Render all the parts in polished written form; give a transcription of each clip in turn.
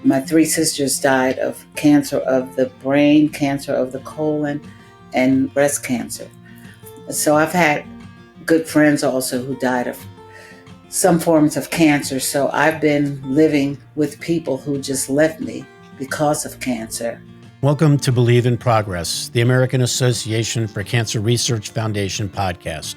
My three sisters died of cancer of the brain, cancer of the colon, and breast cancer. So I've had good friends also who died of some forms of cancer. So I've been living with people who just left me because of cancer. Welcome to Believe in Progress, the American Association for Cancer Research Foundation podcast.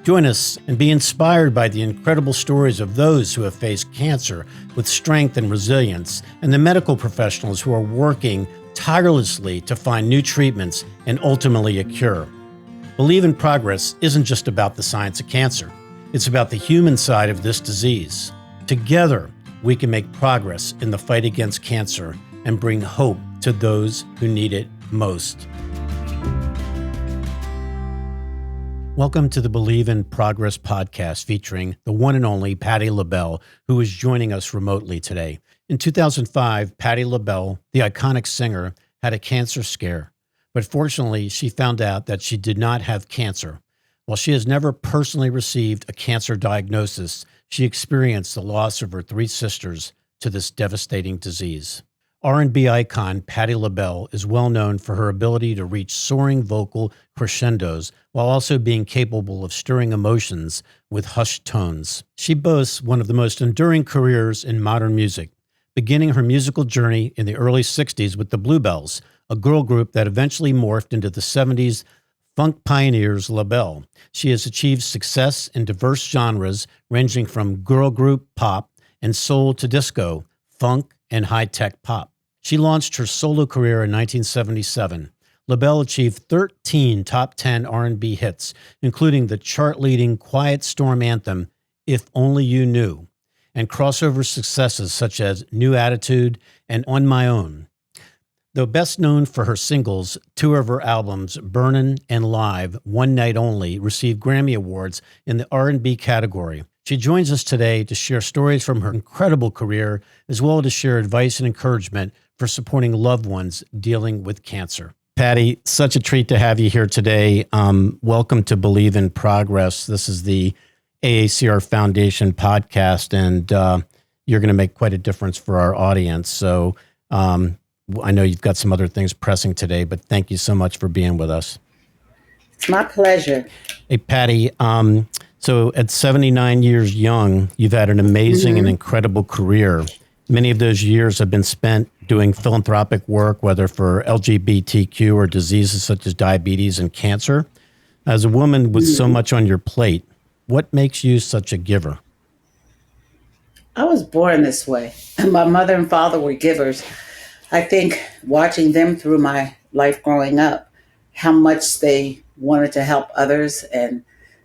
Join us and be inspired by the incredible stories of those who have faced cancer with strength and resilience, and the medical professionals who are working tirelessly to find new treatments and ultimately a cure. Believe in Progress isn't just about the science of cancer. It's about the human side of this disease. Together, we can make progress in the fight against cancer and bring hope to those who need it most. Welcome to the Believe in Progress podcast featuring the one and only Patti LaBelle, who is joining us remotely today. In 2005, Patti LaBelle, the iconic singer, had a cancer scare, but fortunately, she found out that she did not have cancer. While she has never personally received a cancer diagnosis, she experienced the loss of her three sisters to this devastating disease. R&B icon Patti LaBelle is well known for her ability to reach soaring vocal crescendos while also being capable of stirring emotions with hushed tones. She boasts one of the most enduring careers in modern music, beginning her musical journey in the early 60s with the Bluebells, a girl group that eventually morphed into the 70s funk pioneers LaBelle. She has achieved success in diverse genres ranging from girl group pop and soul to disco, funk, and high-tech pop. She launched her solo career in 1977. LaBelle achieved 13 top 10 R&B hits, including the chart-leading Quiet Storm anthem, If Only You Knew, and crossover successes such as New Attitude and On My Own. Though best known for her singles, two of her albums, Burnin' and Live, One Night Only, received Grammy Awards in the R&B category. She joins us today to share stories from her incredible career, as well as to share advice and encouragement for supporting loved ones dealing with cancer. Patti, such a treat to have you here today. Welcome to Believe in Progress. This is the AACR Foundation podcast, and you're going to make quite a difference for our audience. So I know you've got some other things pressing today, but thank you so much for being with us. It's my pleasure. Hey, Patti, so at 79 years young, you've had an amazing and incredible career. Many of those years have been spent doing philanthropic work, whether for LGBTQ or diseases such as diabetes and cancer. As a woman with so much on your plate, what makes you such a giver? I was born this way. My mother and father were givers. I think watching them through my life growing up, how much they wanted to help others and,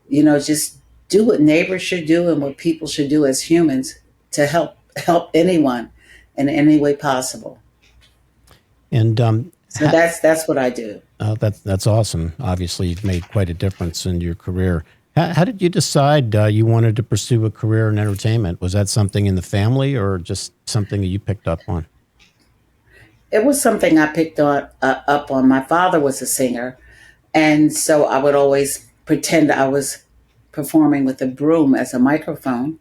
just do what neighbors should do and what people should do as humans to help anyone in any way possible. And so that's what I do. That's awesome. Obviously, you've made quite a difference in your career. How did you decide you wanted to pursue a career in entertainment? Was that something in the family or just something that you picked up on? It was something I picked up on. My father was a singer, and so I would always pretend I was performing with a broom as a microphone.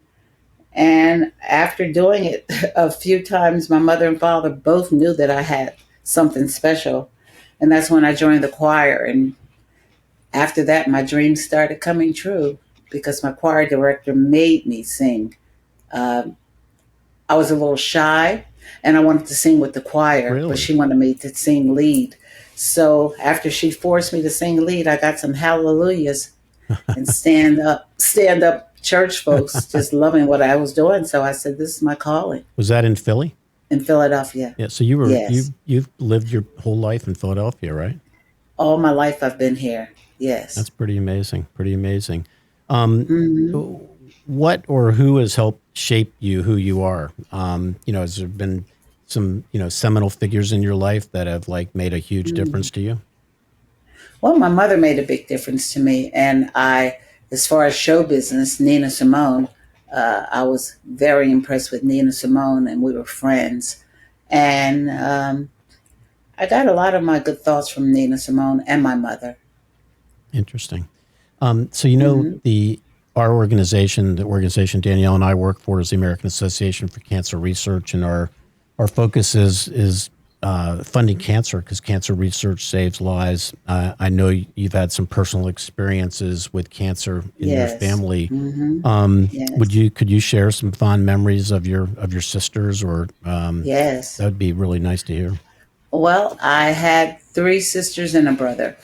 And after doing it a few times, my mother and father both knew that I had something special. And that's when I joined the choir. And after that, my dreams started coming true because my choir director made me sing. I was a little shy and I wanted to sing with the choir, Really? But she wanted me to sing lead. So after she forced me to sing lead, I got some hallelujahs and stand up church folks just loving what I was doing. So I said, this is my calling. Was that in Philly? In Philadelphia. Yeah. So you've lived your whole life in Philadelphia, right? All my life I've been here. Yes. That's pretty amazing. Pretty amazing. What or who has helped shape you, who you are? Has there been some, seminal figures in your life that have made a huge difference to you? Well, my mother made a big difference to me. And as far as show business, Nina Simone, I was very impressed with Nina Simone and we were friends. And I got a lot of my good thoughts from Nina Simone and my mother. Interesting. So, our organization, the organization Danielle and I work for is the American Association for Cancer Research, and our our focus is funding cancer because cancer research saves lives. I know you've had some personal experiences with cancer in your Yes. family. Hmm. Would Yes. you could you share some fond memories of your sisters, or Yes. that would be really nice to hear. Well, I had three sisters and a brother.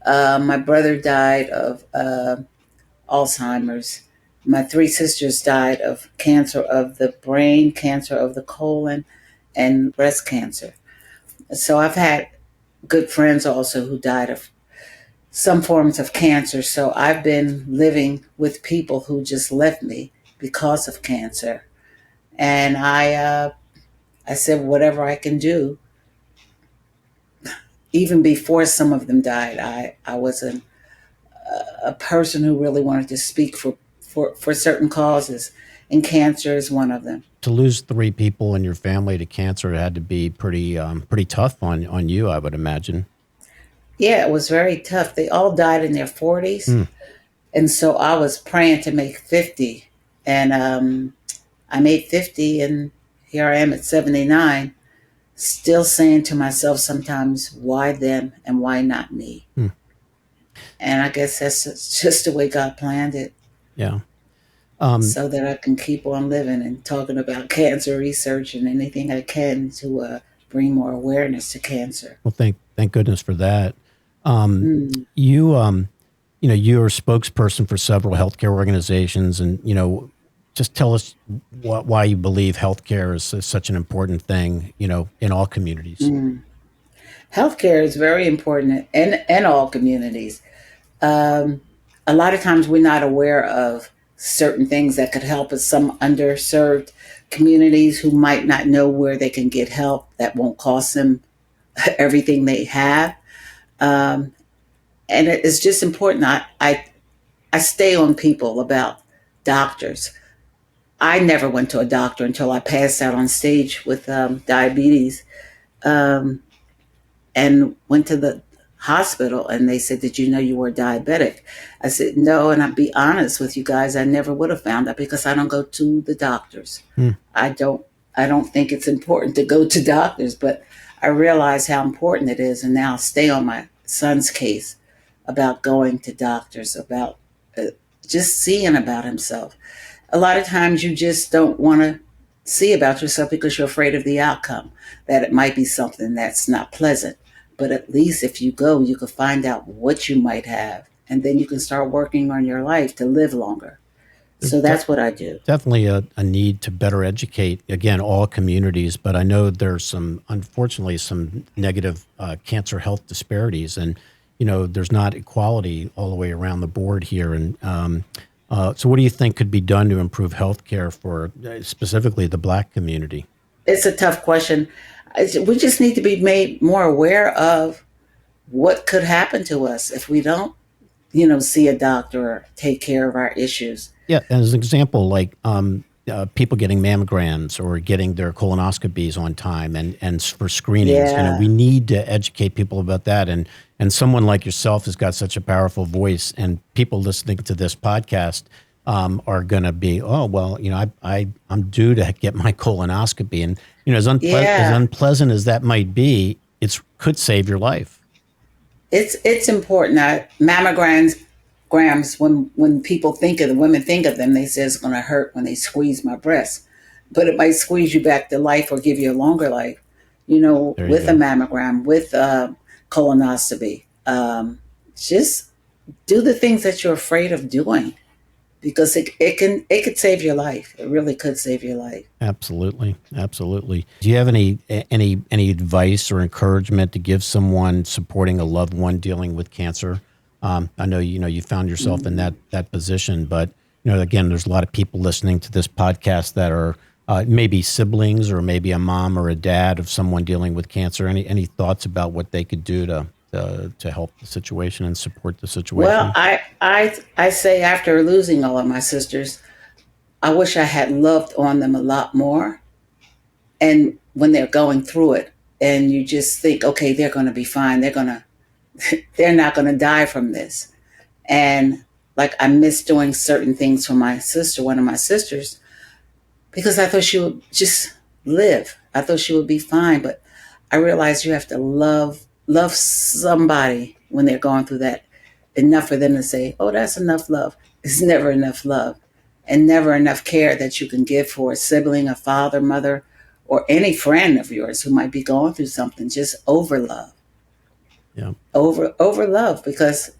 My brother died of Alzheimer's. My three sisters died of cancer of the brain, cancer of the colon, and breast cancer. So I've had good friends also who died of some forms of cancer. So I've been living with people who just left me because of cancer. And I said, whatever I can do. Even before some of them died, I was a person who really wanted to speak for certain causes, and cancer is one of them. To lose three people in your family to cancer had to be pretty tough on you, I would imagine. Yeah, it was very tough. They all died in their 40s. Hmm. And so I was praying to make 50. And I made 50, and here I am at 79, still saying to myself sometimes, why them and why not me? Hmm. And I guess that's just the way God planned it, Yeah. Um, so that I can keep on living and talking about cancer research and anything I can to bring more awareness to cancer. well, thank goodness for that. Um, Mm, you you're a spokesperson for several healthcare organizations, and just tell us why you believe healthcare is such an important thing, in all communities. mm. Healthcare is very important in all communities. Um, a lot of times we're not aware of certain things that could help us. Some underserved communities who might not know where they can get help that won't cost them everything they have. Um, and it is just important. I stay on people about doctors. I never went to a doctor until I passed out on stage with diabetes. Um, and went to the hospital, and they said, did you know you were diabetic? I said, no. And I'll be honest with you guys, I never would have found out because I don't go to the doctors. Hmm. I don't i don't think it's important to go to doctors, but I realize how important it is, and now I stay on my son's case about going to doctors, about uh, just seeing about himself. A lot of times you just don't want to see about yourself because you're afraid of the outcome, that it might be something that's not pleasant. But at least if you go, you can find out what you might have, and then you can start working on your life to live longer. There's So that's what I do. definitely a need to better educate, again, all communities, but I know there's unfortunately some negative cancer health disparities, and there's not equality all the way around the board here. And so what do you think could be done to improve healthcare for specifically the Black community? It's a tough question. We just need to be made more aware of what could happen to us if we don't, see a doctor or take care of our issues. Yeah, as an example, like people getting mammograms or getting their colonoscopies on time, and for screenings. We Yeah. need to educate people about that. And someone like yourself has got such a powerful voice, and people listening to this podcast are going to be, oh well, I'm due to get my colonoscopy, and as Yeah. unpleasant as that might be, it's could save your life. It's important. Mammograms, when people think of the women think of them, they say it's going to hurt when they squeeze my breast, but it might squeeze you back to life or give you a longer life. There you With a go. mammogram, with colonoscopy, just do the things that you're afraid of doing, because it could save your life. It really could save your life. Absolutely, absolutely. Do you have any advice or encouragement to give someone supporting a loved one dealing with cancer? I know you found yourself in Mm. that position, but again, there's a lot of people listening to this podcast that are maybe siblings or maybe a mom or a dad of someone dealing with cancer. Any thoughts about what they could do to help the situation and support the Well, situation? I say, after losing all of my sisters, I wish I had loved on them a lot more. And when they're going through it, and you just think, okay, they're going to be fine. They're not going to die from this. And like, I miss doing certain things for my sister, one of my sisters, because I thought she would just live. I thought she would be fine, but I realized you have to love somebody when they're going through that enough for them to say, "Oh, that's enough love." It's never enough love, and never enough care that you can give for a sibling, a father, mother, or any friend of yours who might be going through something. Just over love, Yeah. over love, because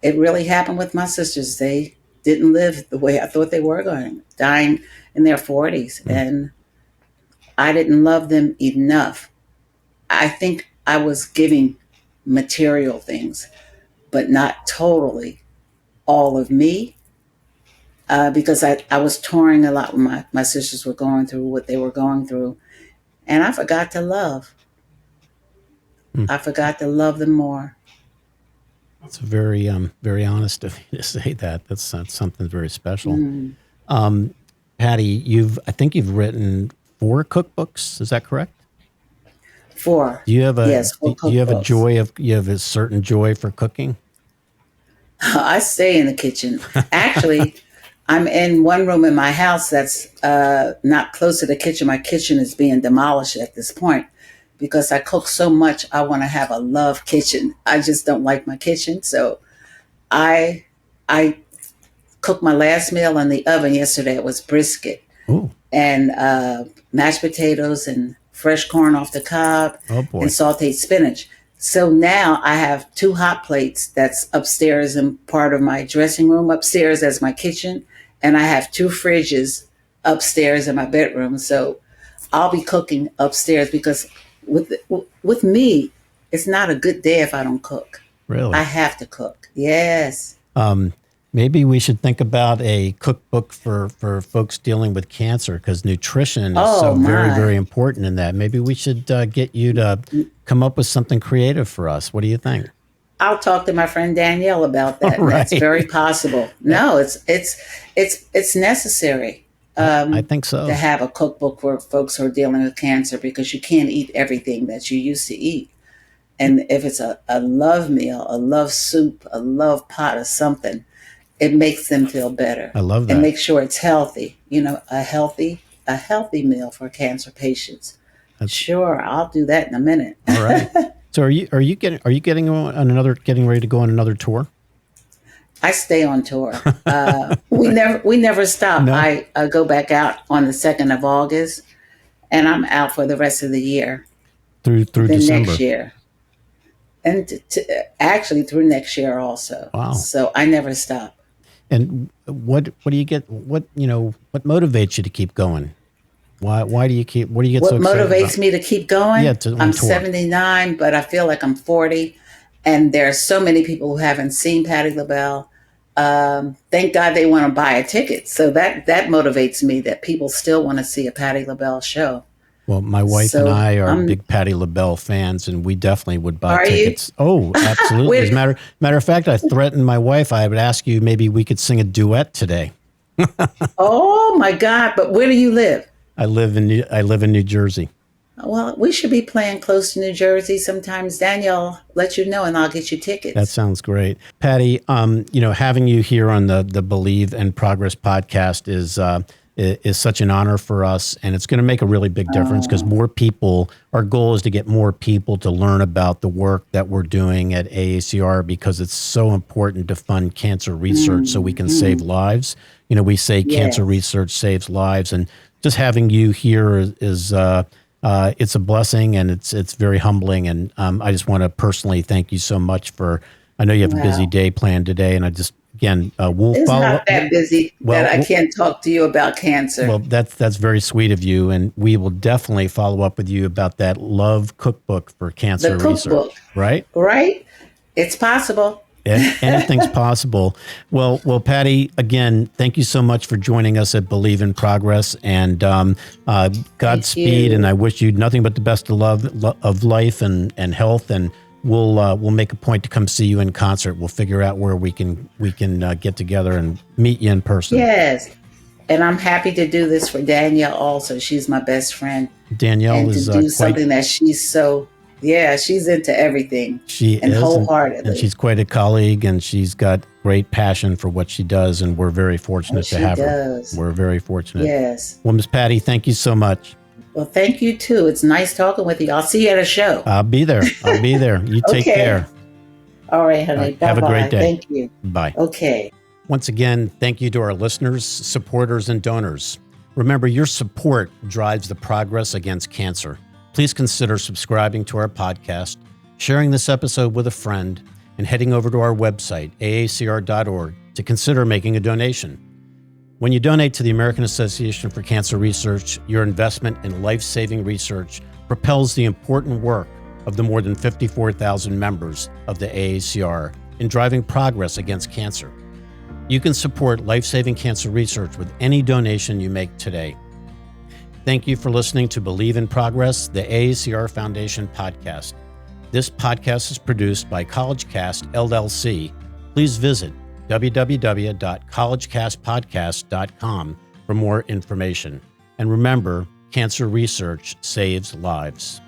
it really happened with my sisters. They didn't live the way I thought they were going, dying in their 40s, Mm. and I didn't love them enough. I think I was giving material things, but not totally all of me, because I was touring a lot when my sisters were going through what they were going through. And I forgot to love. Mm. I forgot to love them more. It's very honest of you to say that. That's something very special. Mm. Patty, I think you've written 4 cookbooks. Is that correct? 4. Do you have Yes, do 4 you have cookbooks. you have a certain joy for cooking? I stay in the kitchen. Actually, I'm in one room in my house that's not close to the kitchen. My kitchen is being demolished at this point because I cook so much. I want to have a love kitchen. I just don't like my kitchen, so I I cooked my last meal in the oven yesterday. It was brisket Oh, and mashed potatoes and fresh corn off the cob oh and boy. sauteed spinach. So now I have 2 hot plates that's upstairs in part of my dressing room upstairs as my kitchen, and I have 2 fridges upstairs in my bedroom. So I'll be cooking upstairs because with with me, it's not a good day if I don't cook. I Really? have to cook. Yes. Um, Maybe we should think about a cookbook for folks dealing with cancer because nutrition is Oh so very my. important in that. Maybe we should get you to come up with something creative for us. What do you think? I'll talk to my friend Danielle about All that, and that's right. very possible. No, it's necessary I think to so. have a cookbook for folks who are dealing with cancer because you can't eat everything that you used to eat. And if it's a love meal, a love soup, a love pot or something, it makes them feel better I love and that. make sure it's healthy. You know, a healthy meal for cancer patients. That's Sure, I'll do that in a minute. all right. So are you getting ready to go on another tour? I stay on tour. We never stop. No, I go back out on the 2nd of August, and I'm out for the rest of the year. through Then next December. year, and actually through next year also. Wow. So I never stop. And what do you get? What motivates you to keep going? Why do you keep? What do you get so What excited motivates about? me to keep Yeah, going? on I'm tour. 79, but I feel like I'm 40, and there are so many people who haven't seen Patti LaBelle. Thank God they want to buy a ticket. So that motivates me that people still want to see a Patti LaBelle show. Well, my wife and So I are big Patti LaBelle fans, and we definitely would buy are you? tickets. Oh, absolutely. As Where, a matter of fact, I threatened my wife. I would ask you maybe we could sing a duet today. oh my God! But where do you live? I live in New Jersey. Well, we should be playing close to New Jersey. Sometimes Danielle let you know, and I'll get you That tickets. sounds great, Patty. Having you here on the Believe and Progress podcast is such an honor for us, and it's going to make a really big difference because Oh, more people. Our goal is to get more people to learn about the work that we're doing at AACR because it's so important to fund cancer research so we can save mm-hmm. lives. We say cancer Yes, research saves lives, and just having you here is it's a blessing and it's very humbling. And I just want to personally thank you so much for. I know you have a busy wow. day planned today, and I just again we'll It's follow not up. that busy that Well, I can't talk to you about cancer. well, that's very sweet of you, and we will definitely follow up with you about that Love Cookbook for The cancer cookbook, research. Right? right? It's possible. Anything's possible. Well, Patty, again, thank you so much for joining us at Believe in Progress, and Thank Godspeed. And you. I wish you nothing but the best of life and health. And we'll make a point to come see you in concert. We'll figure out where we can get together and meet you in person. Yes. And I'm happy to do this for Danielle also. She's my best friend. Danielle And to is do quite. something that yeah, she's into everything She and is, and wholeheartedly. she's quite a colleague, and she's got great passion for what she does, and we're very Oh, fortunate to she have her. does. We're very fortunate. Yes. Well, Miss Patty, thank you so much. Well, thank you too. It's nice talking with you. I'll see you at a show. I'll be there. You take Okay. care. All right, honey. Bye-bye. Have a great day. Thank you. Bye. Okay. Once again, thank you to our listeners, supporters, and donors. Remember, your support drives the progress against cancer. Please consider subscribing to our podcast, sharing this episode with a friend, and heading over to our website, aacr.org, to consider making a donation. When you donate to the American Association for Cancer Research, your investment in life-saving research propels the important work of the more than 54,000 members of the AACR in driving progress against cancer. You can support life-saving cancer research with any donation you make today. Thank you for listening to Believe in Progress, the AACR Foundation podcast. This podcast is produced by CollegeCast LLC. Please visit www.collegecastpodcast.com for more information. And remember, cancer research saves lives.